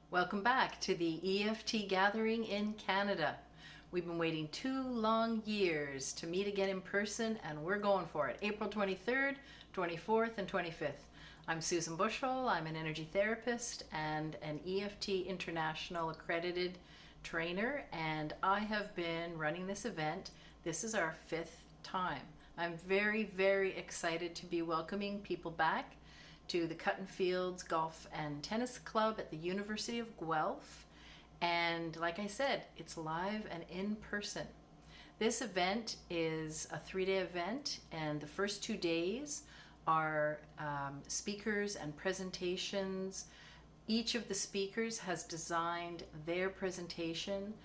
Welcome back to the EFT Gathering in Canada. We've been waiting 2 long years to meet again in person, and we're going for it. April 23rd, 24th, and 25th. I'm Susan Bushall. I'm an energy therapist and an EFT International accredited trainer, and I have been running this event. This is our 5th time. I'm very, very excited to be welcoming people back to the Cut and Fields Golf and Tennis Club at the University of Guelph. And like I said, it's live and in person. This event is a 3-day event, and the first 2 days are speakers and presentations. Each of the speakers has designed their presentation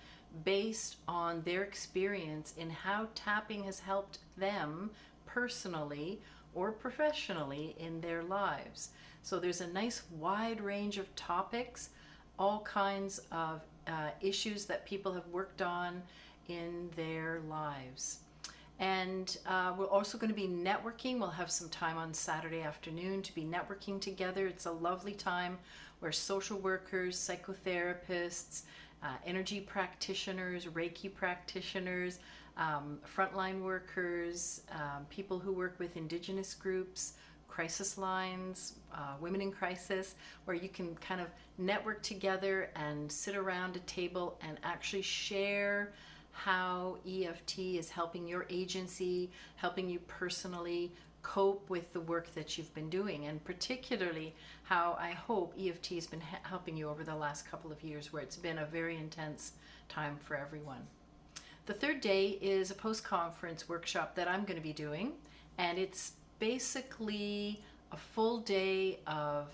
based on their experience in how tapping has helped them personally or professionally in their lives. So there's a nice wide range of topics, all kinds of issues that people have worked on in their lives. And we're also going to be networking. We'll have some time on Saturday afternoon to be networking together. It's a lovely time where social workers, psychotherapists, energy practitioners, Reiki practitioners, frontline workers, people who work with Indigenous groups, crisis lines, women in crisis, where you can kind of network together and sit around a table and actually share how EFT is helping your agency, helping you personally cope with the work that you've been doing, and particularly how I hope EFT has been helping you over the last couple of years, where it's been a very intense time for everyone. The third day is a post-conference workshop that I'm going to be doing, and it's basically a full day of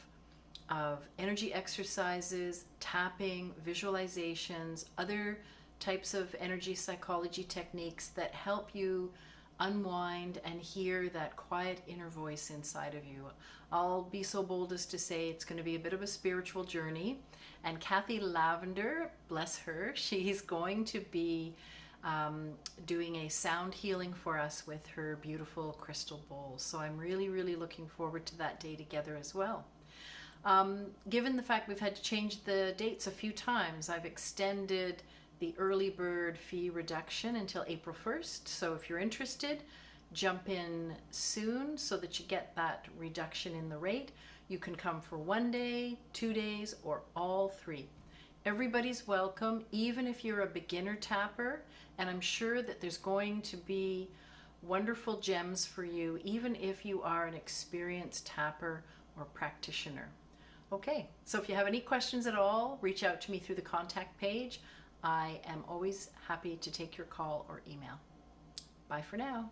energy exercises, tapping, visualizations, other types of energy psychology techniques that help you unwind and hear that quiet inner voice inside of you. I'll be so bold as to say it's going to be a bit of a spiritual journey, and Kathy Lavender, bless her, she's going to be doing a sound healing for us with her beautiful crystal bowls. So I'm really, really looking forward to that day together as well. Given the fact we've had to change the dates a few times, I've extended the early bird fee reduction until April 1st. So if you're interested, jump in soon so that you get that reduction in the rate. You can come for 1 day, 2 days, or all 3. Everybody's welcome, even if you're a beginner tapper, and I'm sure that there's going to be wonderful gems for you, even if you are an experienced tapper or practitioner. Okay, so if you have any questions at all, reach out to me through the contact page. I am always happy to take your call or email. Bye for now.